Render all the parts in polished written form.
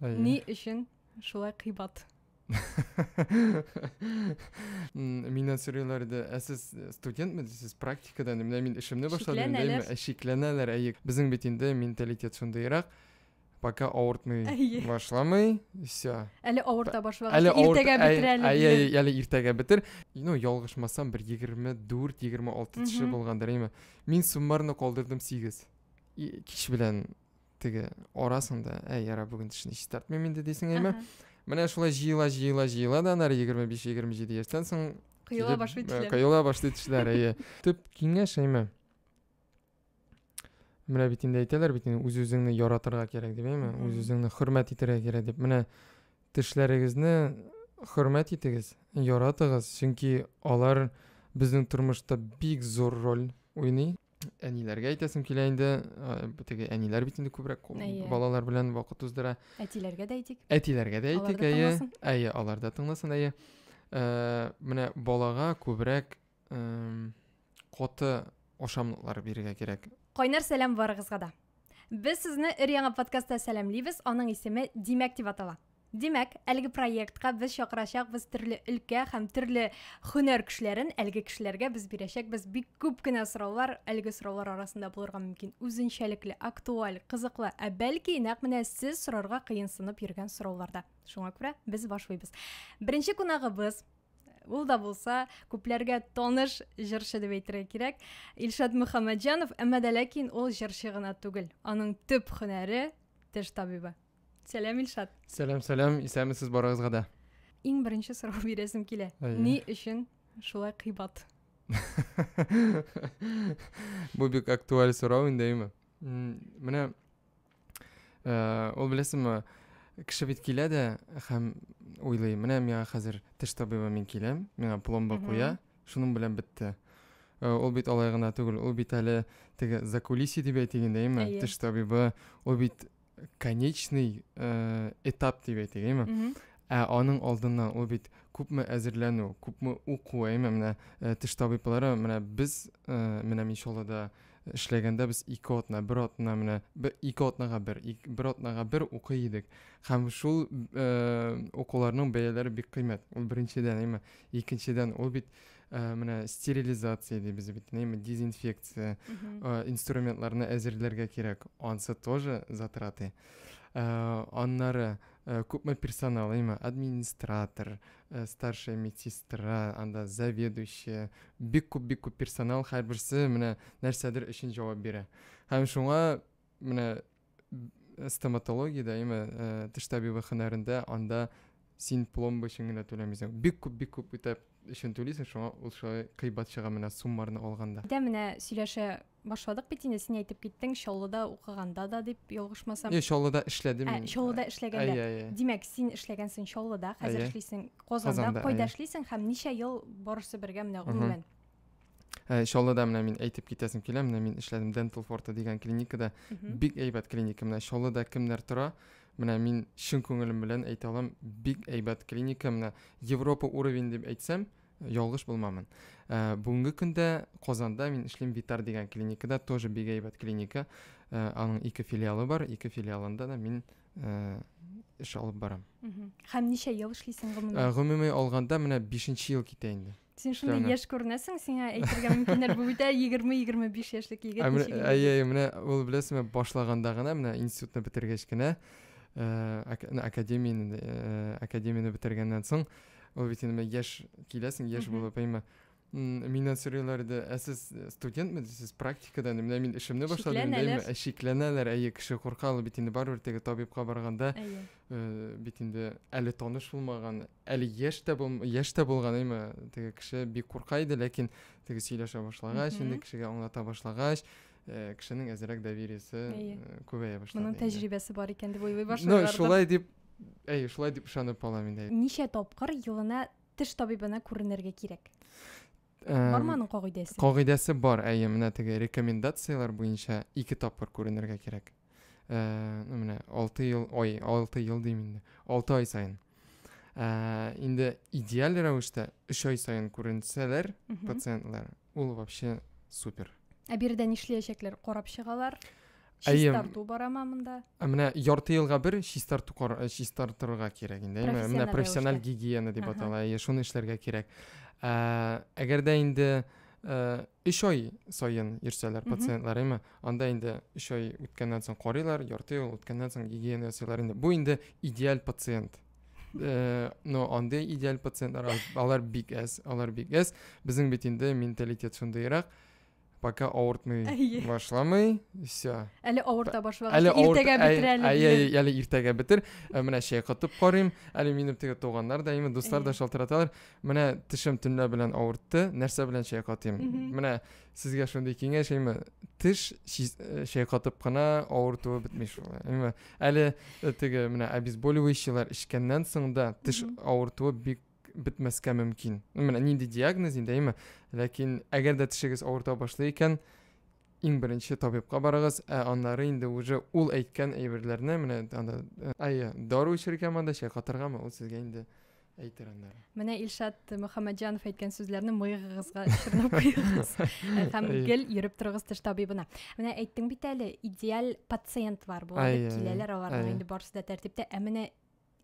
Ни өчен шулай кыйбат? Мине сорыйларды, сез студентме, сез практикадан, мин эшемне башладым, шикләнәләр, безнең бит инде менталитет шундыйрак, пока авыртмый башламый, все. Әле авырта башлагач, иртәгә бетерәле. Әле иртәгә бетер. Ялгышмасам, бер 24-26 кеше булгандыр. Мин суммарны калдырдым 8. Кич белән теге арасында, яра бүген тишне чистартмыйм инде дисең әйме. Менә шулай җыела да, 25-27 яшьтән соң кыйла башлый тешләр. Төп киңәш әйме. Менә бит инде әйтәләр бит, үз-үзеңне яратырга кирәк дип әйме, үз-үзеңне хөрмәт итәргә кирәк дип. Менә тешләрегезне хөрмәт итегез, яратыгыз, чөнки алар безнең тормышта бик зур роль уйный. Әниләргә әйтәсем килә инде, теге әниләр бит инде күбрәк балалар белән вакыт уздыра. Әтиләргә дә әйтик. Әтиләргә дә әйтик, алар да тыңласын, менә балага күбрәк каты ашамлыклар бирергә кирәк. Кайнар сәлам барыгызга да. Без сезне өр-яңа подкастта сәламлибез, аның исеме Димәк дип атала. Димәк, әлеге проектка без чакырачакбыз төрле өлкә һәм төрле һөнәр кешеләрен, әлеге кешеләргә без бирәчәкбез бик күп кенә сораулар, әлеге сораулар арасында булырга мөмкин үзенчәлекле, актуаль, кызыклы, бәлки нәкъ менә сез сорарга кыенсынып йөргән сорауларда. Шуңа күрә без башлыйбыз. Беренче кунагыбыз, ул да булса, күпләргә таныш җырчы дип әйтергә кирәк, Илшат Мөхәммәтҗанов, әмма дә ләкин ул җырчы гына түгел. Аның төп һөнәре теш табибы. Сәлам, Илшат. Сәлам, исәмесез барыгызга да. Иң беренче сорау бирәсем килә. Ни өчен шулай кыйбат? Бу бик актуаль сорау инде, әйме. Менә ул беләсеңме, кеше бит килә дә һәм уйлый, менә миңа хәзер теш табибы мин киләм, миңа пломба куя, шуның белән бетте. Ул бит алай гына түгел, ул бит әле теге закулиси дип әйтегәндә, әйме, теш табибы, ул бит конечный этап дип әйтегәндә, аның алдыннан ул бит күпме әзерләнү, күпме уку, әйме, менә теш табиблары, менә без, менә Мишолада эшләгәндә без 2 атна, 1 атна, менә 2 атнага 1 атнага 1 укый идек. Һәм шул укуларның бәяләре бик кыйммәт. Ул беренчедән, әйме, икенчедән ул бит менә стерилизация дибез бит, әйме, дезинфекция, инструментларны әзерләргә кирәк. Ансы тоже затраты. Аннары күпме персонал, әйме, администратор, старшая медсестра, анда заведующая, бик күп персонал, һәрберсе менә нәрсәдер өчен җавап бирә. Һәм шуңа менә стоматологиядә, әйме, теш табибы һөнәрендә анда син пломба өчен генә түләмисең. Бик күп итеп өчен түлисең, шуңа ул шулай кыйбат чыга менә суммарны алганда. Дә менә сөйләшә башладык бит инде, син әйтеп киттең, Чаллыда укыганда да дип ялгышмасам. Чаллыда эшләдем. Чаллыда эшләгәндә. Димәк, син эшләгәнсең Чаллыда, хәзер эшлисең Казанда. Кайда эшлисең һәм ничә ел барысы бергә менә гомумән? Чаллыда менә мин әйтеп китәсем килә, менә мин эшләдем Dental Forte дигән клиникада. Бик әйбәт клиника, менә Чаллыда кемнәр тора? Менә мин чын күңелем белән әйтә алам, бик әйбәт клиника, менә Европа уровень дип әйтсәм, ялгыш булмамын. Бүгенге көндә Казанда мин эшлим Витар дигән клиникада, тоже бик әйбәт клиника. Аның 2 филиалы бар, 2 филиалында да мин эш алып барам. Һәм ничә ел эшлисең гомумән? Гомумән алганда менә 5нче ел китә инде. Син шундый яшь күренәсең, сиңа әйтергә мөмкиннәр, бу бит 20-25 яшьлек егет. Менә ул беләсеңме, башлаганда гына, менә институтны бетергәч кенә, академияны бетергәннән соң, ул бит инде яшь киләсең, яшь булып, әйме, миннән сорыйларды, сез студентме, сез практикадан, менә мин эшемне башладым, шикләнәләр, кеше курка, ул бит инде барыбер теге табибка барганда, бит инде әле таныш булмаган, әле яшь тә булган, әйме, теге кеше бик курка иде, ләкин теге сөйләшә башлагач, инде кешегә аңлата башлагач, кешенең әзрәк довериесе күбәя башлады. Моның тәҗрибәсе бар икән дип уйлый башлыйлар. Шулай дип ышанып алам инде. Ничә тапкыр елына теш табибына күренергә кирәк? Барманың кагыйдәсе? Кагыйдәсе бар, менә теге рекомендациялар буенча 2 тапкыр күренергә кирәк. Менә 6 ел дим инде. 6 ай сайын. Инде идеаль рәвештә 3 ай сайын күренсәләр пациентлар, ул вообще супер. Бердән эшләячәкләр, карап чыгалар. Әйе. Чистарту барама монда. Менә ярты елга бер чистартырга кирәк инде. Менә профессиональ гигиена дип атала. Шуны эшләргә кирәк. Әгәр дә инде 3 ай сайын йөрсәләр пациентлар, анда инде 3 ай үткәннән соң карыйлар, ярты ел үткәннән соң гигиена ясыйлар инде. Бу инде идеаль пациент. Но анда идеаль пациентлар алар бик әз. Безнең бит инде менталитет шундыйрак. Пока авыртмый башламый, все. Әле авырта башлагач, иртәгә бетер әле. Әле иртәгә бетер. Менә чәй катып карыйм. Әле минем теге туганнар да, дуслар да шалтыраталар. Менә тишем төнлә белән авыртты, нәрсә белән чәй катыйм. Менә сезгә шундый киңәш, тиш чәй катып кына авыртуы бетми шулай. Әле теге менә обезболивающийлар ичкәннән соң да тиш авыртуы бик бетмәскә мөмкин. Менә нинди диагноз инде, ләкин әгәр дә тишегез авырта башлый икән, иң беренче табибка барыгыз, аннары инде уже ул әйткән әйберләрне менә анда дару эчергәме, анда чәй катыргамы, ул сезгә инде әйтер аннары. Менә Илшат Мөхәммәтҗанов әйткән сүзләрне мыегыгызга чорнап куегыз. Һәм гел йөреп торыгыз тиш табибына. Менә әйттең бит әле, идеаль пациент бар бу, киләләр аларга инде барысы да тәртиптә, менә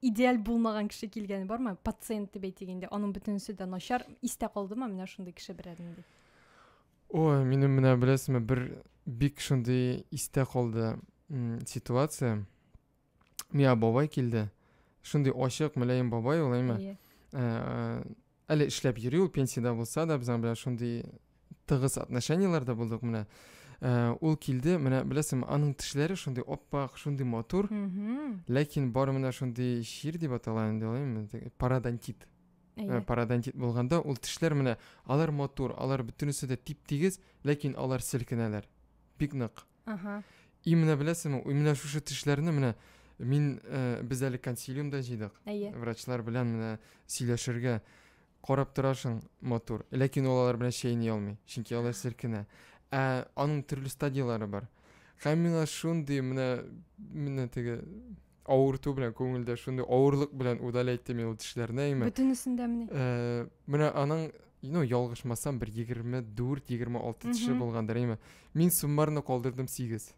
идеаль булмаган кеше килгәне бармы? Пациент дип әйтгәндә, аның бөтенесе дә начар истә калдымы менә шундый кеше берәрне? Ой, минем менә беләсезме, бер бик шундый истә калды ситуация. Мия бабай килде. Шундый ачык мөлаем бабай, улаймы? Әле эшләп йөри, ул пенсияда булса да, безнең белән шундый тыгыз отношенияларда булдык менә. Ул килде, менә беләсезме, аның тешләре шундый оппак, шундый матур, ләкин бары менә шундый шир дип атала инде, пародонтит. Пародонтит булганда, ул тешләр менә алар матур, алар бөтенесе дә тип-тигез, ләкин алар селкенәләр. Бик нык. И менә беләсезме, менә шушы тешләрне менә без әле консилиумда җыйдык. Врачлар белән менә сөйләшергә карап торашың матур, ләкин алар белән чәйни алмый, чөнки алар селкенә. Аның төрле стадиялары бар. Һәм миңа шундый менә теге авырту белән күңелдә шундый авырлык белән удалайтты мин ул тешләрне. Бөтенесендә менә. Менә аның, ялгышмасам, бер 24-26 теше булгандыр. Мин суммарно калдырдым 8.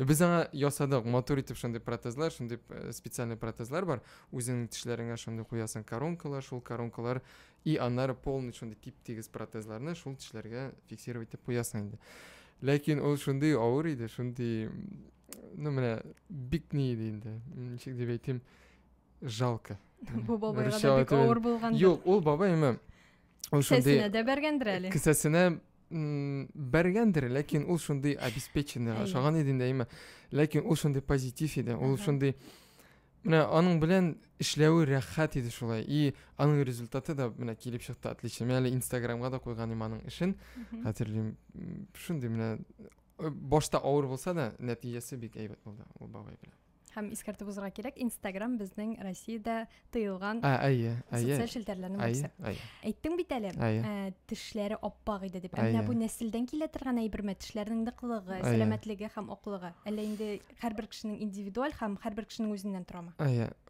Без аңа ясадык, матур итеп шундый протезлар, шундый специальный протезлар бар. Үзеңнең тешләреңә шундый куясың коронкалар, шул коронкалар и аннары полный шундый тип-тигез протезларны шул тешләргә фиксировать итеп куясың инде. Ләкин ул шундый авыр иде, шундый, менә бик ни иде инде. Ничек дип әйтим, жалко. Бу бабайга да бик авыр булган. Юк, ул бабай ул шундый. Кесәсенә дә бәргәндер әле. Кесәсенә бәргәндер, ләкин ул шундый обеспеченный ашаган иде инде, ләкин ул шундый позитив иде, ул шундый менә аның белән эшләүе рәхәт иде шулай, и аның результаты да менә килеп чыкты отлично. Мен әле Инстаграмга да куйган аның эшен, хәтерлим, шундый менә башта авыр булса да, нәтиҗәсе бик әйбәт булды ул бабай белән. Һәм искәртеп узырга кирәк, Instagram безнең Россиядә тыелган социаль челтәрләрнең берсе. Әйттең бит әле, тешләре оппак иде дип. Менә бу нәселдән килә торган әйберме, тешләрнең ныклыгы, сәламәтлеге һәм аклыгы. Әллә инде һәрбер кешенең индивидуаль һәм һәрбер кешенең үзеннән торамы?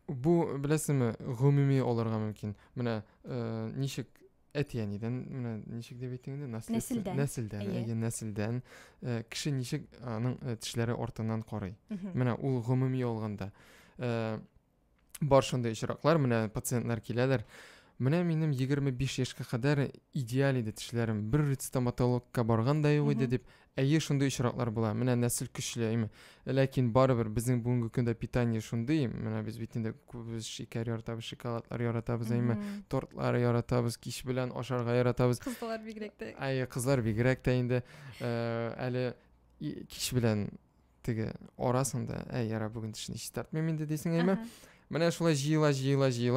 Бу беләсезме, гомуми алырга мөмкин. Менә ничек әтиянидән, менә ничек дип әйтәң инде, нәселдән кеше ничек аның тешләре артыннан карый. Менә ул гомуми алганда бар шундый очраклар, менә пациентлар киләләр. Менә минем 25 яшькә кадәр идеаль иде тешләрем. Бер стоматологка барган да юк иде дип. Шундый очраклар була. Менә нәсел көчле, ләкин барыбер безнең бүгенге көндә питание шундый. Менә без бит инде күбез шикәр яратабыз, шоколадлар яратабыз, тортлар яратабыз, кич белән ашарга яратабыз. Кызлар бигрәк тә. Кызлар бигрәк тә инде әле кич белән теге арасында, яра бүген тешне чистартмыйм инде дисең, Менә шулай җыела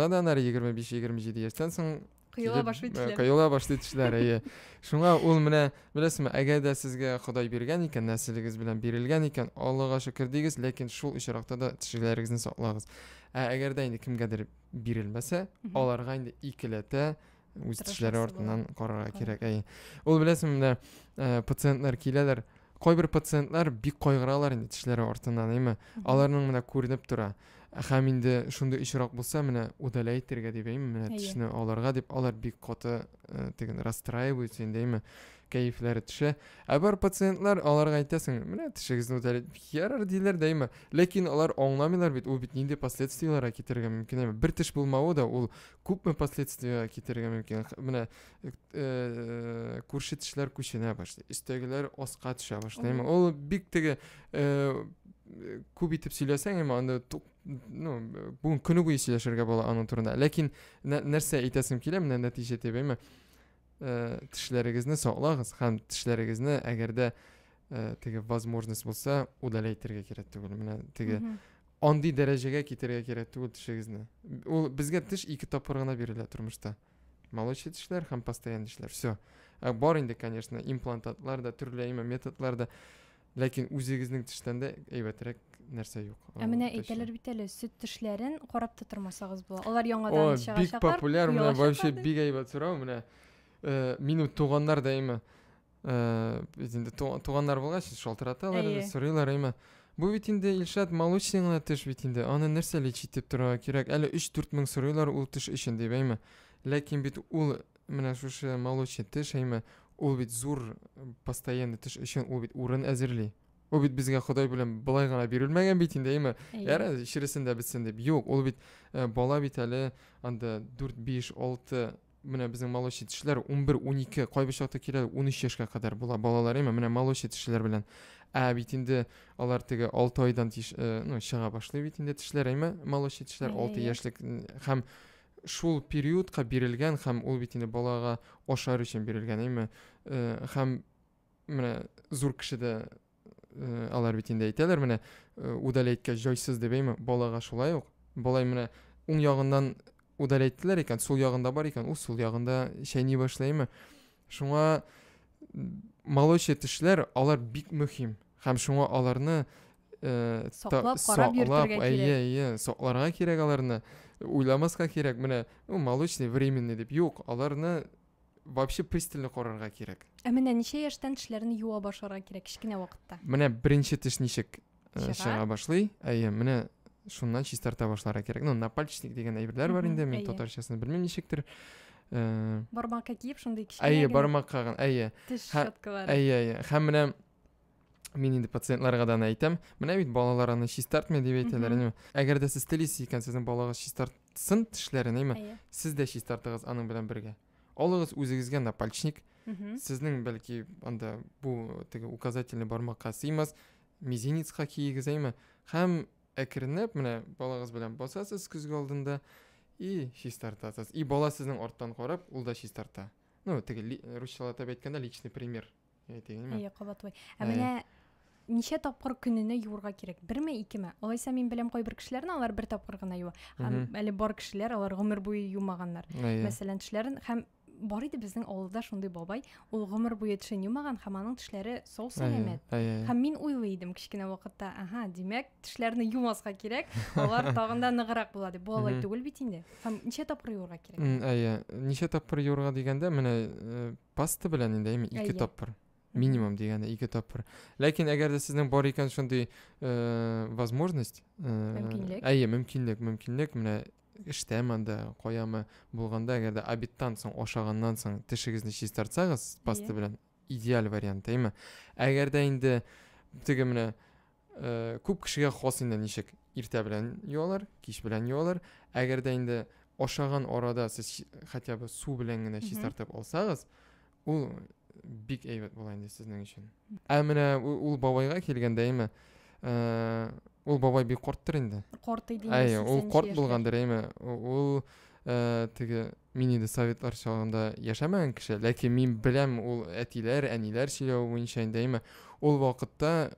да, аннары 25-27 яшьтән соң кыйла башлый тешләр. Шуңа ул менә беләсезме, әгәр дә сезгә Ходай биргән икән, нәселегез белән бирелгән икән, Аллага шөкер дигез, ләкин шул очракта да тешләрегезне саклагыз. Әгәр дә инде кемгәдер бирелмәсә, аларга инде икеләтә үз тешләре артыннан карарга кирәк. Ул беләсезме, пациентлар киләләр, кайбер пациентлар бик кайгыралар инде тешләре артыннан, аларның менә күренеп тора. Һәм инде шундый очрак булса, менә удалайтырга дип, менә тешне аларга дип, алар бик каты теген расстраиваются инде, кәйфләре төшә. Бар пациентлар аларга әйтәсең, менә тешегезне үтәлеп ярар диләр дәйме. Ләкин алар аңламыйлар бит, ул бит нинди последствияларга китәргә мөмкин. Бер теш булмавы да ул күпме последствиягә китәргә мөмкин. Менә күрше тешләр күченә башлый. Өстәгеләр аска төшә башлый. Ул бик теге күп итеп сөйләсәң, анда бүген көне буе сөйләшергә була аның турында. Ләкин нәрсә әйтәсем килә, менә нәтиҗә тибәйме? Тешләрегезне саклагыз һәм тешләрегезне әгәрдә теге возможность булса удалайтырга кирәк түгел. Менә теге андый дәрәҗәгә китәргә кирәк түгел тешегезне. Ул безгә теш 2 тапкыр гына бирелә тормышта. Молочный тешләр һәм постоянный тешләр. Всё. Бар инде, конечно, имплантатлар да, төрле методлар да. Ләкин үзегезнең тештән дә әйбәтрәк нәрсә юк. Менә әйтәләр бит әле, сөт тешләрен карап тотырмасагыз була. Алар яңадан чыгачаклар. Бик популяр, менә вообще бик әйбәт сорау, менә минут туганнар дәйме. Инде туганнар булгач шалтыраталар, сорыйлар әйме. Бу бит инде Илшат молочный гына теш бит инде. Аны нәрсә лечить дип торырга кирәк? Әле 3-4 мең сорыйлар ул теш өчен дип әйме. Ләкин бит ул менә шушы молочный теш әйме. Ул бит зур постоянный теш өчен ул бит урын әзерли. Ул бит безгә Ходай белән булай гына бирелмәгән бит инде, әйме. Яра, ширесендә битсен дип. Юк, ул бит бала бит әле анда 4, 5, 6 менә безнең молочный тешләр 11, 12, кайбы чакта килә 13 яшькә кадәр була балалар, әйме. Менә молочный тешләр белән. Бит инде алар теге 6 айдан чыга башлый бит инде тешләр, әйме. Молочный тешләр 6 яшьлек һәм шул периодка бирелгән һәм ул бит инде балага ашар өчен бирелгән, әйме. Һәм менә зур кешедә алар бит инде әйтәләр, менә удалайткә җайсыз дип әйме. Балага шулай ук. Балай менә уң ягыннан удалайттылар икән, сул ягында бар икән, ул сул ягында шәйни башлаймы. Шуңа молочный тешләр алар бик мөһим. Һәм шуңа аларны саклап карап йөртергә кирәк. Сакларга кирәк аларны. Уйламаска кирәк. Менә молочный временный дип юк, аларны вообще пристально карарга кирәк. Менә ничә яшьтән тешләрне юа башларга кирәк кичкенә вакытта? Менә беренче теш ничек чыга башлый? Менә шуннан чистарта башларга кирәк. Напальчник дигән әйберләр бар инде, мин татарчасын белмим ничектер. Бармакка киеп шундый кичкенә. Бармакка, теш щеткалары. Һәм менә мин инде пациентларга да әйтәм, менә бит балалар аны чистартмый дип әйтәләр. Әгәр дә сез телисез икән, сезнең балагыз чистартсын тешләрен, әйме. Сез дә чистартыгыз аның белән бергә. Алыгыз үзегезгә напальчник. Сезнең бәлки анда бу теге указательный бармакка сыймас, мизинецка киегез, әйме. Һәм әкренләп менә балагыз белән басасыз күзгә алдында и чистартасыз. И бала сезнең арттан карап, ул да чистарта. Теге русчалата әйткәндә личный пример. Әйтегезме? Кабатлый. Менә ничә тапкыр көненә юырга кирәк? 1ме, 2ме? Алайса мин беләм кайбер кешеләрне алар 1 тапкыр гына юа. Һәм әле бар кешеләр алар гомер буе юмаганнар. Мәсәлән, тешләрен һәм бар иде безнең авылда шундый бабай, ул гомер буе тешен юмаган һәм аның тешләре сау сәламәт. Һәм мин уйлый идем кичкенә вакытта, димәк, тешләрне юмаска кирәк, алар тагын да ныгырак була дип. Бу алай түгел бит инде. Һәм ничә тапкыр юырга кирәк? Ничә тапкыр юырга дигәндә, менә паста белән инде 2 тапкыр. Минимум дигәндә 2 тапкыр. Ләкин әгәр дә сезнең бар икән шундый возможность, мөмкинлек менә эштәм анда, каямы булганда, әгәр дә обедтан соң, ашаганнан соң тешегезне чистартсагыз паста белән, идеаль вариант, әйме. Әгәр дә инде теге менә күп кешегә хас инде ничек иртә белән юалар, кич белән юалар. Әгәр дә инде ашаган арада сез хотя бы су белән генә чистартып алсагыз, ул бик әйбәт була инде сезнең өчен. Менә ул бабайга килгәндә, әйме. Ул бабай бик корттыр инде. Корт иде инде. Ул корт булгандыр, әйме. Ул теге мин инде советлар чагында яшәмәгән кеше, ләкин мин беләм ул әтиләр, әниләр сөйләү буенча инде, әйме. Ул вакытта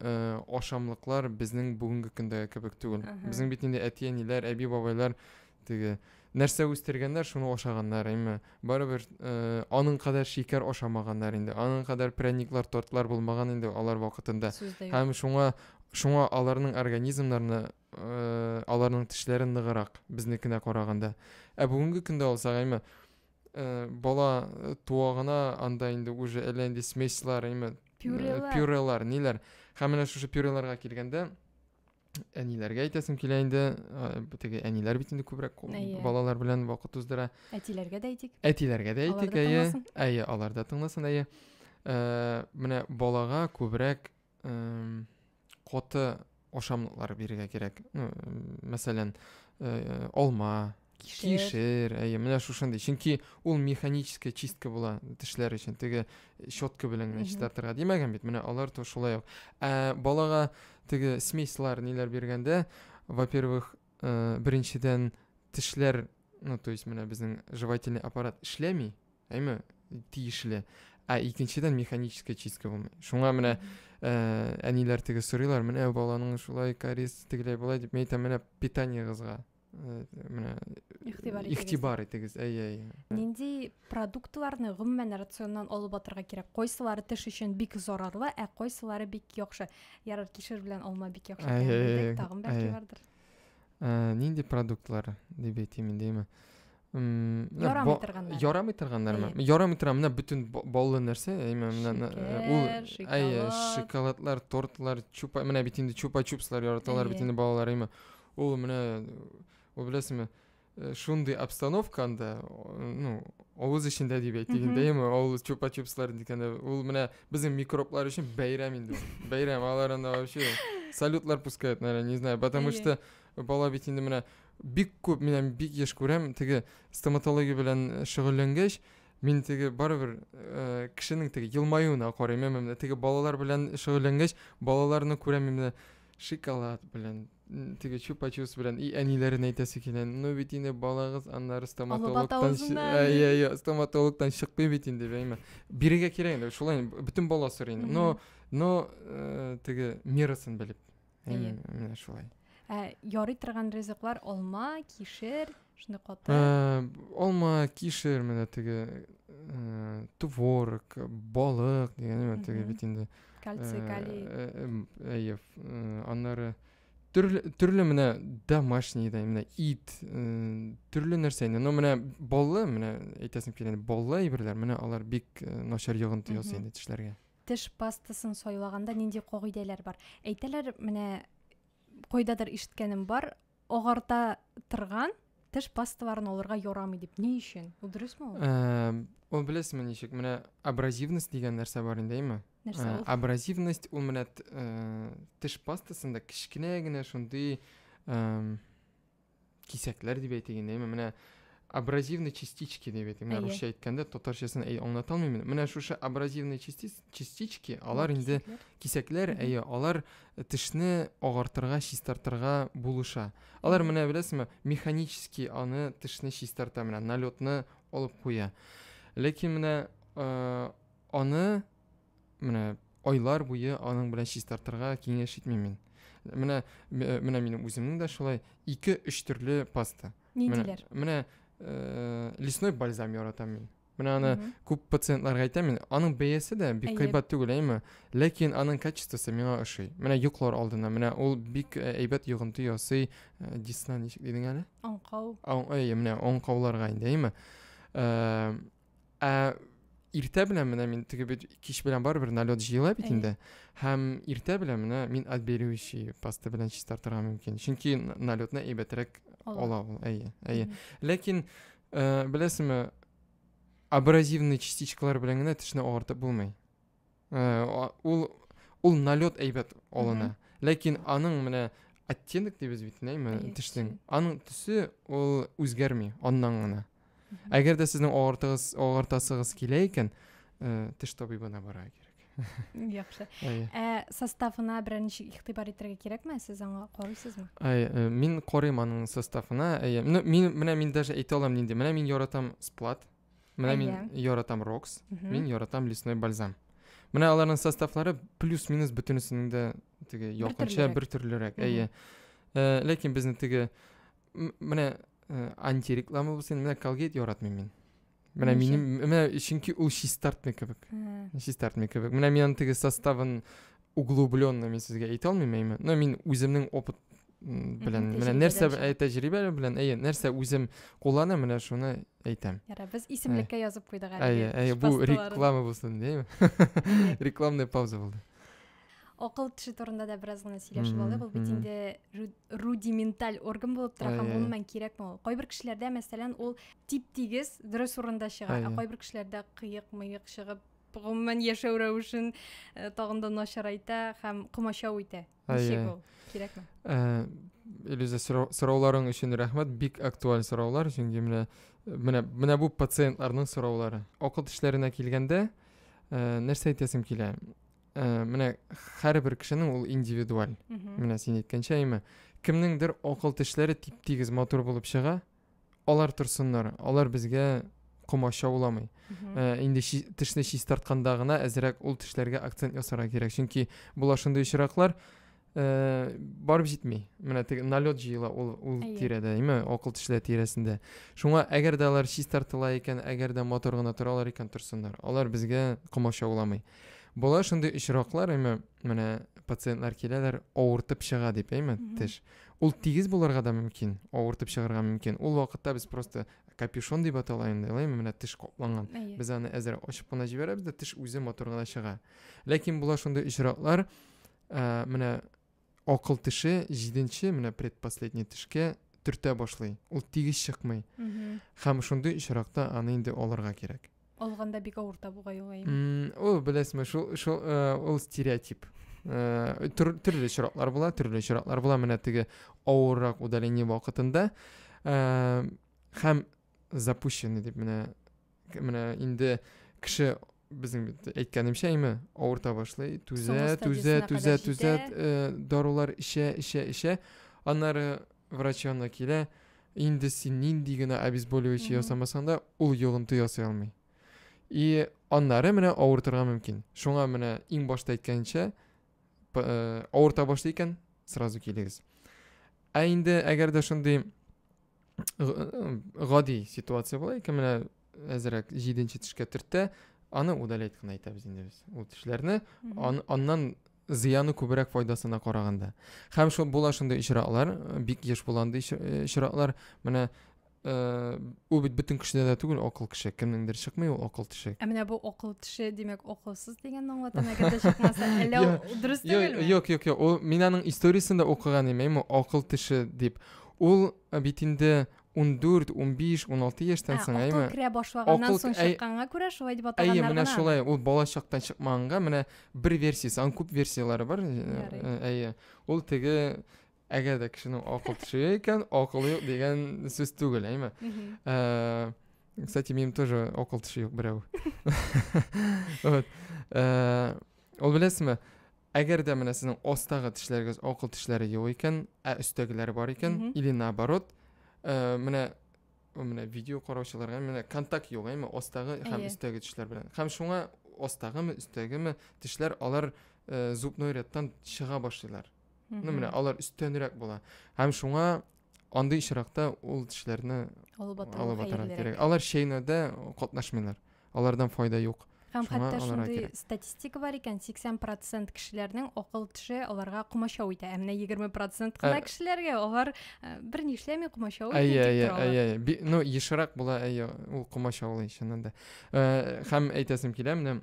ашамлыклар безнең бүгенге көндә кебек түгел. Безнең бит инде әти, әниләр, әби, бабайлар теге нәрсә үстергәннәр, шуны ашаганнар, әйме. Барыбер аның кадәр шикәр ашамаганнар инде. Аның кадәр пряниклар, тортлар булмаган инде алар вакытында. Һәм шуңа аларның организмнарны, аларның тешләре ныгырак безнекенә караганда. Бүгенге көндә алсак, әйме, бала туагына анда инде уже әллә инде смеслар, әйме, пюрелар, ниләр. Һәм менә шушы пюреларга килгәндә әниләргә әйтәсем килә инде, теге әниләр бит инде күбрәк балалар белән вакыт уздыра. Әтиләргә дә әйтик. Әтиләргә дә әйтик, алар да тыңласын, менә балага күбрәк каты ашамлыклар бирергә кирәк. Мәсәлән, алма, кишер, менә шушындый. Чөнки ул механическая чистка була тешләр өчен. Теге щетка белән генә чистартырга димәгән бит. Менә алар то шулай ук. Балага теге смеслар ниләр биргәндә, во-первых, беренчедән тешләр, то есть менә безнең жевательный аппарат эшләми, тиешле. Икенчедән механическая чистка булмый. Шуңа менә әниләр теге сорыйлар, менә баланың шулай кариес тегеләй булай дип, әйтәм, менә питаниегызга менә игътибар итегез. Нинди продуктларны гомумән рационнан алып атырга кирәк? Койсылары теш өчен бик зарарлы, койсылары бик яхшы. Ярар, кишер белән алма бик яхшы. Тагын бәлки бардыр. Нинди продуктлар дип әйтим инде. Ярамый торганнар. Ярамый торганнармы? Ярамый торган менә бөтен баллы нәрсә, ул шоколадлар, тортлар, чупа, менә бит инде чупа-чупслар яраталар бит инде балалар. Ул менә, ул беләсезме, шундый обстановканда, авыз эчендә дип әйтгәндә, ул чупа-чупслар дигәндә, ул менә безнең микроблар өчен бәйрәм инде. Бәйрәм, аларында вообще салютлар пускают, наверное, не знаю, потому что бала бит инде менә бик күп, мен бик еш күрәм, теге стоматология белән шөгыльләнгәч, мин теге барыбер кешенең теге елмаюына карыйм, менә теге балалар белән шөгыльләнгәч, балаларны күрәм, менә шоколад белән, теге чупа-чупс белән, әниләрен әйтәсе килә, бит инде балагыз аннары стоматологтан чыкпый бит инде, бирергә кирәк инде, шулай бөтен бала сорый инде, но теге мерасын белеп, менә шулай. Ярый торган ризыклар алма, кишер, шундый каты. Алма, кишер, менә теге творог, балык дигән, теге бит инде Кальций, калий. Аннары төрле менә домашний да, менә ит, төрле нәрсә инде. Но менә баллы, менә әйтәсем килә, баллы әйберләр, менә алар бик начар йогынты ясый инде тешләргә. Теш пастасын сайлаганда нинди кагыйдәләр бар? Әйтәләр, менә койдадыр ишеткәнем бар, агарта торган теш пасталарын алырга ярамый дип. Ни өчен? Ул дөресме ул? Ул беләсезме ничек? Менә абразивность дигән нәрсә бар инде, Нәрсә ул? Абразивность ул менә теш пастасында кичкенә генә шундый кисәкләр дип әйтегән, менә абразивный частички дип әйтегән. Менә русча әйткәндә татарчасын аңлата алмыйм. Менә шушы абразивный частички, алар инде кисәкләр, алар тешне агартырга, чистартырга булыша. Алар менә беләсезме, механически аны тешне чистарта, менә налетны алып куя. Ләкин менә аны менә айлар буе аның белән чистартырга киңәш итмим мин. Менә минем үземнең дә шулай 2-3 төрле паста. Ниндиләр? Менә лесной бальзам яратам мин. Менә аны күп пациентларга әйтәм мин, аның бәясе дә бик кыйбат түгел, ләкин аның качествосы миңа ошый. Менә юклар алдына, менә ул бик әйбәт йогынты ясый, дисна ничек дидең әле? Аңкау. Менә аңкауларга инде, иртә белән менә мин теге бит кич белән барыбер налет җыела бит инде. Һәм иртә белән менә мин отбеливающий паста белән чистартырга мөмкин. Чөнки налетны әйбәтрәк ала ул. Ләкин беләсезме, абразивный частичкалар белән генә тешне агартып булмый. Ул налет әйбәт алына. Ләкин аның менә оттенок дибез бит, тешнең. Аның төсе ул үзгәрми аннан гына. Әгәр дә сезнең агартасыгыз килә икән, теш табибына барырга кирәк. Яхшы. Составына берничә игътибар итәргә кирәкме? Сез аңа карыйсызмы? Мин карыйм аның составына. Мин даже әйтә алам нинди. Менә мин яратам сплат. Менә мин яратам рокс. Мин яратам лесной бальзам. Менә аларның составлары плюс-минус бөтенесенең дә теге якынча бер төрлерәк. Ләкин безнең теге менә антиреклама булсын, менә Colgate яратмыйм мин. Менә чөнки ул чистартмый кебек. Менә мин теге составын углубленно мин сезгә әйтә алмыйм, но мин үземнең опыт белән, менә нәрсә тәҗрибә белән, нәрсә үзем кулланам, менә шуны әйтәм. Ярар, без исемлеккә язып куйдык әле. Бу реклама булсын, димме? Рекламная пауза булды. Акыл теше турында да бераз гына сөйләшеп алдык. Ул бит инде рудименталь орган булып тора һәм гомумән кирәкме ул? Кайбер кешеләрдә мәсәлән ул тип-тигез дөрес урында чыга, кайбер кешеләрдә кыек-мыек чыгып, гомумән яшәү рәвешен тагын да начарайта һәм комачау итә. Ничек ул? Кирәкме? Илюза, сорауларың өчен рәхмәт. Бик актуаль сораулар. Чөнки менә бу пациентларның сораулары. Акыл тешләренә килгәндә, нәрсә әйтәсем килә? Менә һәрбер кешенең ул индивидуаль. Менә син әйткәнчә, кемнеңдер акыл тешләре тип-тигез матур булып чыга, алар торсыннар. Алар безгә комачауламый. Инде тешне чистартканда гына әзрәк ул тешләргә акцент ясарга кирәк. Чөнки була шундый очраклар барып җитми. Менә теге налет җыела ул тирәдә, акыл тешләр тирәсендә. Шуңа әгәр дә алар чистартыла икән, әгәр дә матур гына торалар икән, торсыннар. Алар безгә комачауламый. Була шундый очраклар, менә пациентлар киләләр, авыртып чыга дип, теш. Ул тигез булырга да мөмкин, авыртып чыгарга мөмкин. Ул вакытта без просто капюшон дип аталайм, менә теш капланган. Без аны әзер ачып кына җибәрәбез дә теш үзе матур гына чыга. Ләкин була шундый очраклар, менә акыл теше 7нче, менә предпоследний тешкә төртә башлый. Ул тигез чыкмый. Һәм шундый очракта аны инде алырга кирәк. Алганда бик авырта бугай. Ул беләсезме, ул стереотип. Төрле очраклар була, менә теге авыррак удаление вакытында, һәм запущенный дип менә инде кеше безнең әйткәнемчә, авырта башлый, түзә, дарулар ишә, аннары врач янына килә, инде син нинди генә обезболивающий ясамасаң да, ул йогынты ясый алмый. И аннары менә авыртырга мөмкин. Шуңа менә иң башта әйткәнчә, авырта башлый икән, сразу килегез. Инде әгәр дә шундый гади ситуация була икән, менә әзрәк 7нче тешкә төртә, аны удалять кына әйтәбез инде без. Ул тешләрне аннан зыяны күбрәк файдасына караганда. Һәм шул була шундый очраклар, бик еш булгандай очраклар, менә ул бит бөтен кешедә дә түгел, акыл кеше, кемнеңдер чыкмый ул акыл теше. Менә бу акыл теше, димәк, акылсыз дигән аңлатам, әгәр дә чыкмаса, әллә ул дөрес түгелме? Юк, ул мин аның историясында укыган идем, акыл теше дип. Ул бит инде 14, 15, 16 яшьтән соң, акыл керә башлаганнан соң чыкканга күрә шулай дип атаганнар. Менә шулай, ул бала чактан чыкмаганга, менә бер версиясы, аның күп версиялары бар. Ул теге әгәр дә кешенең акыл теше икән, акылы юк дигән сүз түгел, Кстати, минем тоже акыл теше юк берәү. Вот. Ул беләсезме, әгәр дә менә сезнең астагы тешләрегез акыл тешләре юк икән, өстәгеләре бар икән, или наоборот, менә видео караучыларга менә контакт юк, астагы һәм өстәге тешләр белән. Һәм шуңа астагымы, өстәгеме тешләр алар зубной рядтан чыга башлыйлар. Менә алар өстәнрәк була. Һәм шуңа андый очракта ул тешләрне алып атарга кирәк. Алар шәйнәдә катнашмыйлар. Алардан файда юк. Һәм хәтта шундый статистика бар икән, 80% кешеләрнең акыл теше аларга комачау итә. Менә 20% кына кешеләргә алар берни эшләми комачау итә. Ну, ешрак була, ул комачаулый чыннан да. Һәм әйтәсем килә, менә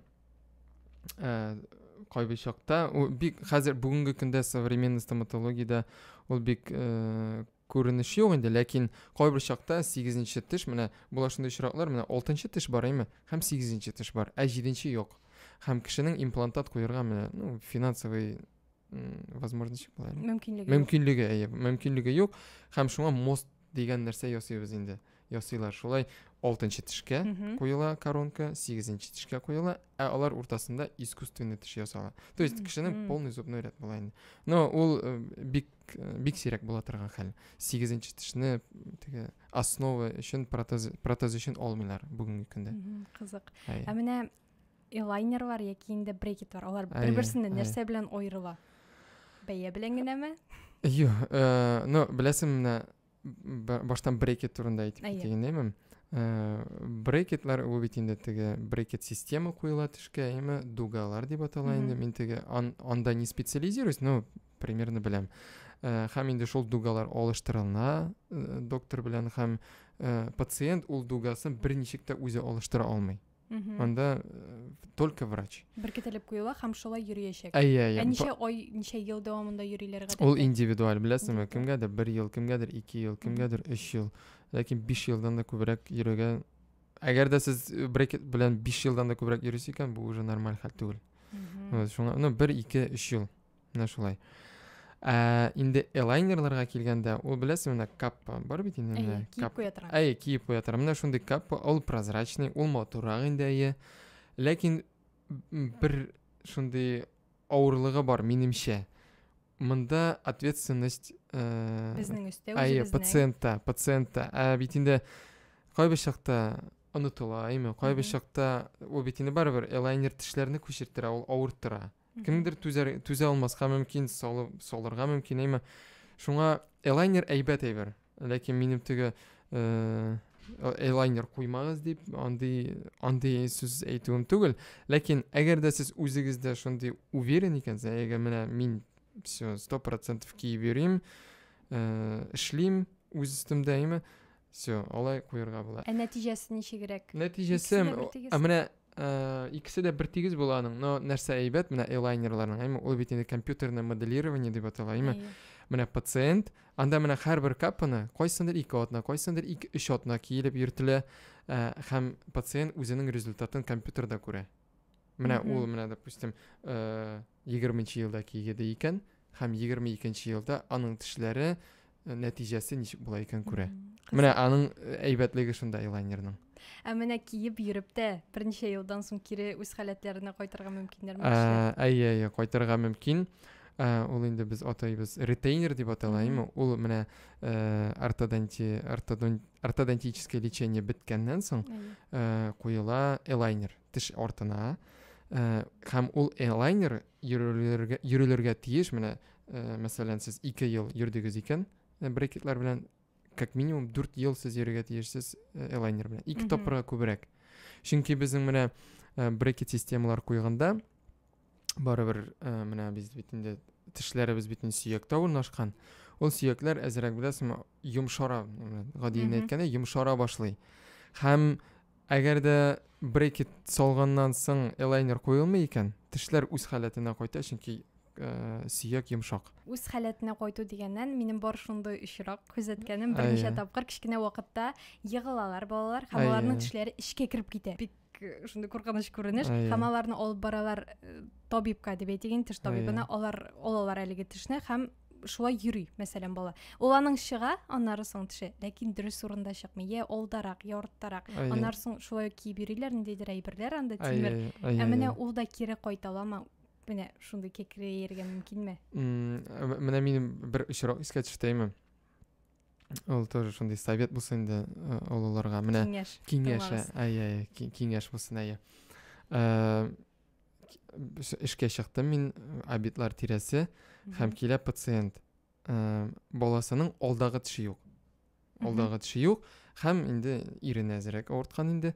кайбер чакта, бик хәзер бүгенге көндә современный стоматологиядә ул бик күренеш юк инде, ләкин кайбер чакта 8нче теш, менә була шундый очраклар, менә 6нчы теш бар, һәм 8нче теш бар, 7нче юк. Һәм кешенең имплантат куярга, менә, финансовый возможность була. Мөмкинлеге юк. Һәм шуңа мост дигән нәрсә ясыйбыз инде. Ясыйлар шулай 6нчы тешкә куела коронка, 8нче тешкә куела, алар уртасында искусственный теш ясала. То есть кешенең полный зубной ряд була инде. Но ул бик сирәк була торган хәл. 8нче тешне теге основа өчен, протез өчен алмыйлар бүгенге көндә. Кызык. Менә элайнер бар яки инде брекет бар. Алар бер-берсеннән нәрсә белән аерыла? Бәя белән генәме? Юк, ну, беләсем, менә баштан брекет турында әйтеп киткәнмен. Брекетлар ул бит инде теге брекет система куела тешкә, дугалар дип атала инде. Мин теге анда не специализируюсь, но примерно беләм. Һәм инде шул дугалар алыштырыла доктор белән, һәм пациент ул дугасын берничек тә үзе алыштыра алмый. Анда только врач. Беркетелеп куела һәм шулай йөриячәк. Ничә ел дәвамында йөриләр гадәттә? Ул индивидуаль, беләсезме, кемгәдер 1 ел, кемгәдер 2 ел, кемгәдер 3 ел, ләкин 5 елдан да күбрәк йөрергә Әгәр дә сез брекет белән 5 елдан да күбрәк йөрисез икән, бу уже нормаль хәл түгел. Шуңа 1, 2, 3 ел. Менә шулай. Инде элайнерларга килгәндә, ул беләсез, менә каппа бар бит инде. Киеп куя торган. Киеп куя торган. Менә шундый каппа, ул прозрачный, ул матуррак инде. Ләкин бер шундый авырлыгы бар минемчә. Монда ответственность безнең өстә үзебезнең. Пациентта. Бит инде кайбер чакта онытыла, кайбер чакта ул бит инде барыбер элайнер тешләрне күчертә, ул авырттыра. Кемдер түзә алмаска мөмкин, солырга мөмкин, шуңа элайнер әйбәт әйбер. Ләкин минем теге элайнер куймагыз дип, андый сүз әйтүем түгел. Ләкин әгәр дә сез үзегездә шундый уверен икәнсез, әгәр менә мин все 100% киеп йөрим, эшлим үз өстемдә, все, алай куярга була. Нәтиҗәсе ничегрәк? Нәтиҗәсе менә икесе дә бер тигез була аның. Но нәрсә әйбәт, менә элайнерларның, ул бит инде компьютерное моделирование дип атала, менә пациент, анда менә һәрбер капаны кайсындыр 2 атна, кайсындыр 2-3 атна киелеп йөртелә, һәм пациент үзенең результатын компьютерда күрә. Менә ул, менә допустим, 20нчы елда кигәде икән, һәм 22нчы елда аның тешләре нәтиҗәсе ничек була икән күрә. Менә аның әйбәтлеге шунда элайнерның. Менә киеп йөреп тә берничә елдан соң кире үз халәтләренә кайтырга мөмкиннәрме? Кайтырга мөмкин. Ул инде без атайбыз ретейнер дип атала, ул менә ортодонтическое лечение биткәннән соң куела элайнер теш артына. Һәм ул элайнер йөрүләргә тиеш, менә мәсәлән сез 2 ел йөрдегез икән, брекетлар белән как минимум 4 ел сез йөрергә тиешсез элайнер белән. 2 тапкырга күбрәк. Чөнки безнең менә брекет системалар куйганда барыбер менә без бит инде тешләребез бит инде сөяктә урнашкан. Ул сөякләр әзрәк беләсезме, йомшара, гадиен әйткәндә йомшара башлый. Һәм әгәр дә брекет салганнан соң элайнер куелмый икән, тешләр үз халәтенә кайта, чөнки сөяк йомшак. Үз халәтенә кайту дигәннән минем бар шундый очрак күзәткәнем, берничә тапкыр кичкенә вакытта егылалар балалар, һәм аларның тешләре эчкә кирип китә. Шундый куркыныч күренеш, һәм аларны алып баралар табибка дип әйтегән, теш табибына, алалар әлеге тешне һәм шулай йөри, мәсәлән, бала. Ул аның чыга, аннары соң теше, ләкин дөрес урында чыкмый, я олдарак, я орттарак. Аннары соң шулай киеп йөриләр, ниндидер әйберләр анда тимер. Менә ул да кире кайталамы? Менә шундый кекриергә мөмкинме? Менә минем бер очрак искә төштеме? Ул тоже шундый совет булсын инде олыларга. Менә киңәш булсын. Эшкә чыктым мин обидлар тирәсе, һәм килә пациент. Баласының алдагы теше юк. Һәм инде ирене әзрәк авырткан инде.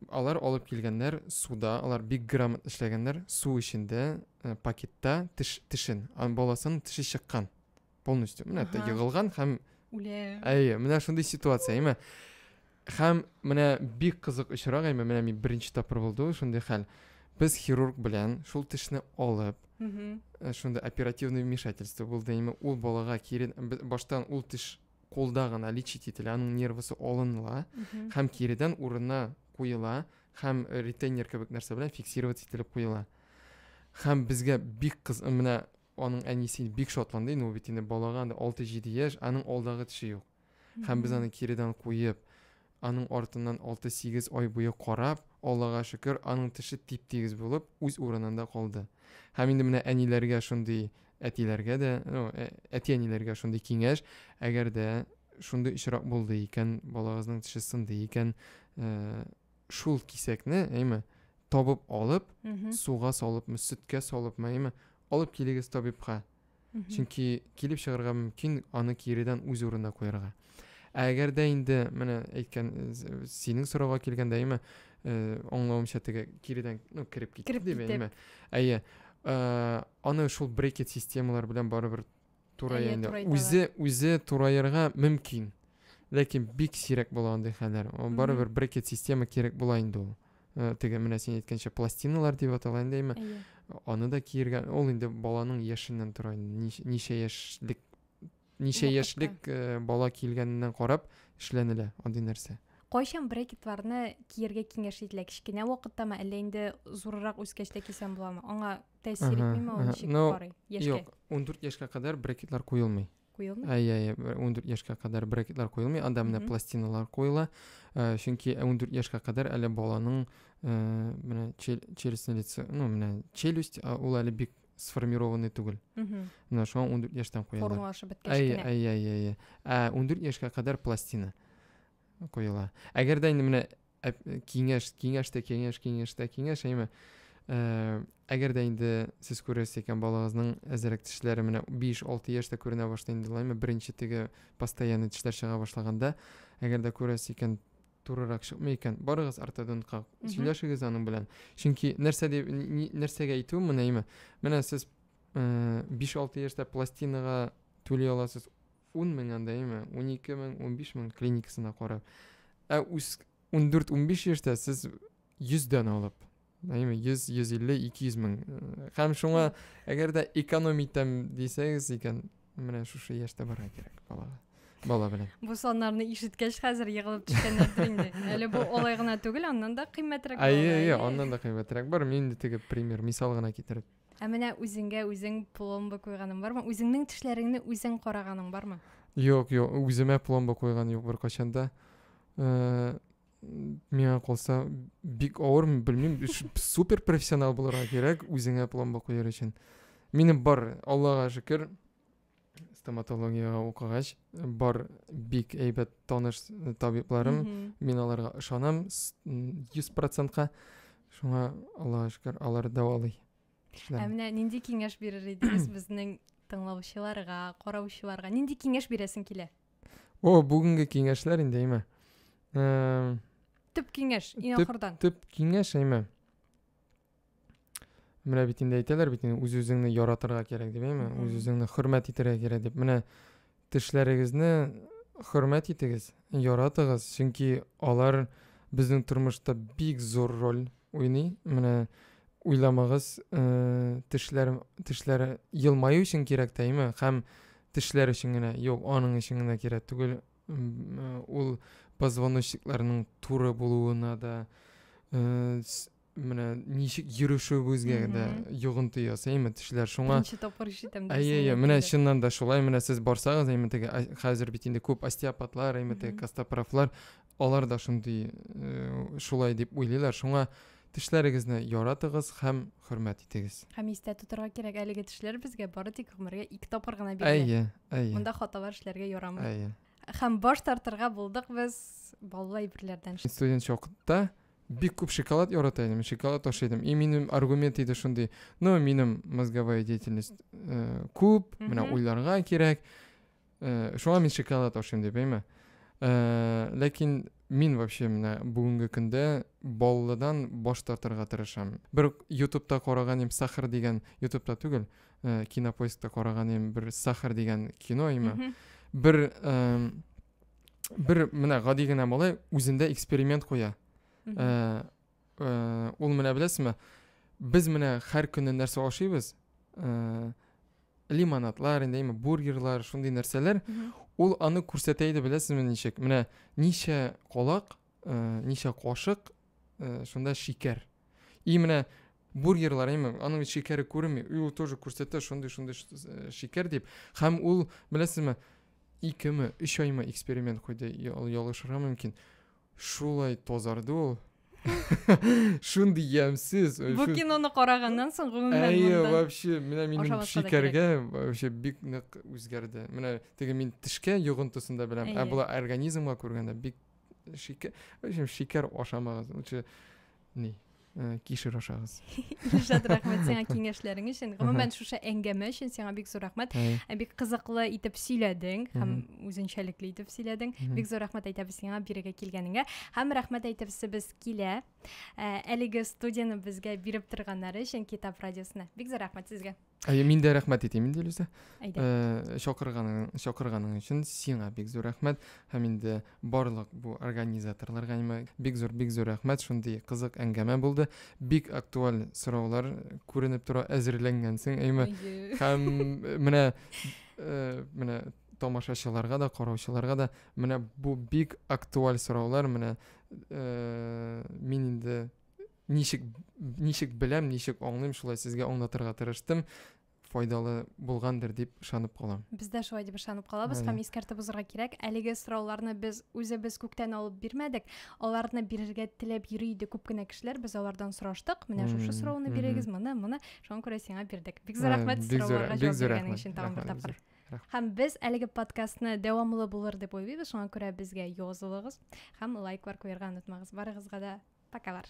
Алар алып килгәннәр суда, алар бик грамотно эшләгәннәр, су эчендә пакетта тешен, баласының теше чыккан. Полностью. Менә егылган һәм үлә. Менә шундый ситуация, Һәм менә бик кызык очрак, менә мин беренче тапкыр булды шундый хәл. Без хирург белән шул тешне алып, шундый оперативный вмешательство булды, ул балага кире баштан ул теш кулда гына лечить ителә, аның нервысы алыныла, һәм киредән урынына куела, һәм ретейнер кебек нәрсә белән фиксировать ителеп куела. Һәм безгә бик менә аның әнисе бик шатланды, ул бит инде балага 6-7 яшь, аның алдагы теше юк. Һәм без аны киредән куеп, аның артыннан 6-8 ай буе карап, Аллага шөкер, аның теше тип-тигез булып, үз урынында калды. Һәм инде менә әниләргә шундый, әтиләргә дә, әти-әниләргә шундый киңәш, әгәр дә шундый очрак булды икән, балагызның теше сынды икән, шул кисәкне, табып алып, суга салып, сөткә салып, алып килегез табибка. Чөнки килеп чыгарга мөмкин, аны киредән үз урынына куярга. Әгәр дә инде менә әйткән синең сорауга килгәндә, аңлавымча теге киредән кирип китте дип. Аны шул брекет системалар белән барыбер турайында. Үзе тураярга мөмкин. Ләкин бик сирәк була андый хәлләр. Барыбер брекет система кирәк була инде ул. Теге менә син әйткәнчә пластиналар дип атала инде. Аны да киергә, ул инде баланың яшеннән тора. Ничә яшьлек бала килгәннән карап эшләнелә андый нәрсә. Кайчан брекетларны кияргә киңәш ителә? Кичкенә вакыттамы, әллә инде зуррак үскәчтә кисәм буламы? Аңа тәэсир итмиме ул ничек карый? Яшькә Юк, 14 яшькә кадәр брекетлар куелмый. куелмы? 14 яшькә кадәр брекетлар куелмый, анда менә пластиналар куела. Чөнки 14 яшькә кадәр әле баланың менә челюстьне лице, менә челюсть ул әле бик сформированный түгел. Менә шуңа 14 яшьтән куела. Формалашып беткәч кенә. 14 яшькә кадәр пластина куела. Әгәр дә инде менә киңәш, әйме, әгәр дә инде сез күрәсез икән балагызның әзрәк тешләре менә 5-6 яшьтә күренә башлый инде, беренче теге постоянный тешләр чыга башлаганда, әгәр дә күрәсез икән турырак чыкмый икән, барыгыз ортодонтка, сөйләшегез аның белән. Чөнки нәрсәгә әйтүем менә сез 5-6 яшьтә пластинага түли аласыз 10 мең анда, 12 мең, 15 мең клиникасына карап. 14-15 яшьтә сез 100-дән алып, 100, 150, 200 мең. Һәм шуңа әгәр дә экономитам дисәгез икән, менә шушы яшьтә барга кирәк бала белән. Бу саннарны ишеткәч хәзер егылып төшкәннәр инде. Әле бу олай гына түгел, аннан да кыйммәтрәк була. Аннан да кыйммәтрәк бар. Мин инде теге пример, мисал гына китереп. Менә үзең пломба куйганың бармы? Үзеңнең тешләреңне үзең караганың бармы? Юк, үземә пломба куйган юк бер качанда. Миңа калса бик авыр, белмим, супер профессионал булырга кирәк үзеңә пломба куяр өчен. Минем бар, Аллага шөкер, стоматологиягә укыгач, бар бик әйбәт таныш табибларым, мин аларга ышанам 100%-ка. Шуңа Аллага шөкер, алар дәвалый. Менә нинди киңәш бирер идегез безнең тыңлаучыларга, караучыларга? Нинди киңәш бирәсең килә? Бүгенге киңәшләр инде Төп киңәш, иң ахырдан. Төп киңәш менә бит инде әйтәләр бит, үз-үзеңне яратырга кирәк дип, үз-үзеңне хөрмәт итәргә кирәк дип. Менә тешләрегезне хөрмәт итегез, яратыгыз, чөнки алар безнең тормышта бик зур роль уйный. Менә уйламагыз, тешләре елмаю өчен кирәк тә, һәм тешләр өчен генә, юк, аның өчен генә кирәк түгел. Ул позвоночникларның туры булуына да, менә ничек йөрүшебезгә дә йогынты ясый, тешләр. Шуңа Беренче тапкыр ишетәм дә. Менә чыннан да шулай, менә сез барсагыз, теге хәзер бит инде күп остеопатлар, теге костопрафлар, алар да шулай дип уйлыйлар. Шуңа тешләрегезне яратыгыз һәм хөрмәт итегез. Һәм истә тутырга кирәк, әлеге тешләр безгә бары тик гомергә 2 тапкыр гына бирелә. Монда хаталар эшләргә ярамый. Һәм баш тартырга булдык без баллы әйберләрдән. Студент чакта бик күп шоколад ярата идем, шоколад ашыйдым. И минем аргумент иде шундый, минем мозговая деятельность күп, менә уйларга кирәк. Шуңа мин шоколад ашыйм дип, ләкин мин вообще менә бүгенге көндә баллыдан баш тартырга тырышам. Бер YouTube'та караганым Сахар дигән, YouTube'та түгел, Кинопоискта караганым бер Сахар дигән кино, бер менә гади генә малай үзендә эксперимент куя. Ул менә беләсезме, без менә һәр көнне нәрсә ашыйбыз? Лимонадлар, бургерлар, шундый нәрсәләр. Ул аны күрсәтә иде, беләсезме, ничек? Менә ничә калак, ничә кашык, шунда шикәр. И менә бургерлар, аның шикәре күренми, ул тоже күрсәтә шундый шикәр дип. Һәм ул, беләсезме, 2-3 айма эксперимент куйды, ялгышырга мөмкин. Шулай тазарды ул. Шундый ямсыз. Бу киноны караганнан соң гомумән монда. Вообще, минем шикәргә вообще бик нык үзгәрде. Менә теге мин тешкә йогынтысында беләм, була организмга күргәндә бик шикәр ашамагыз. Лучше кишер ашагыз. Илшат, рәхмәт сиңа киңәшләрең өчен. Гомумән шушы әңгәмә өчен сиңа бик зур рәхмәт. Бик кызыклы итеп сөйләдең һәм үзенчәлекле итеп сөйләдең. Бик зур рәхмәт әйтәбез сиңа бирегә килгәнеңә. Һәм рәхмәт әйтәбез килә. Әлеге студияны безгә биреп торганнары өчен Китап радиосына. Бик зур рәхмәт сезгә. Мин дә рәхмәт итәм инде Илюза. Чакырганың өчен сиңа бик зур рәхмәт. Һәм инде барлык бу организаторларга бик зур рәхмәт. Шундый кызык әңгәмә булды. Бик актуаль сораулар күренеп тора, әзерләнгәнсең, Һәм менә тамашачыларга да, караучыларга да менә бу бик актуаль сораулар. Менә мин инде ничек беләм, ничек аңлыйм, шулай сезгә аңлатырга тырыштым. Файдалы булгандыр дип ышанып калам. Без дә шулай дип ышанып калабыз һәм искәртеп узарга кирәк. Әлеге сорауларны без үзебез күктән алып бирмәдек. Аларны бирергә теләп йөри иде күп кенә кешеләр. Без алардан сораштык. Менә шушы сорауны бирегез, моны. Шуңа күрә сиңа бирдек. Бик зур рәхмәт сорауларга җавап биргәнең өчен тагын бер тапкыр. Һәм без әлеге подкастны дәвамлы булыр дип уйлыйбыз. Шуңа күрә безгә язылыгыз һәм лайклар куярга онытмагыз. Барыгызга да покалар.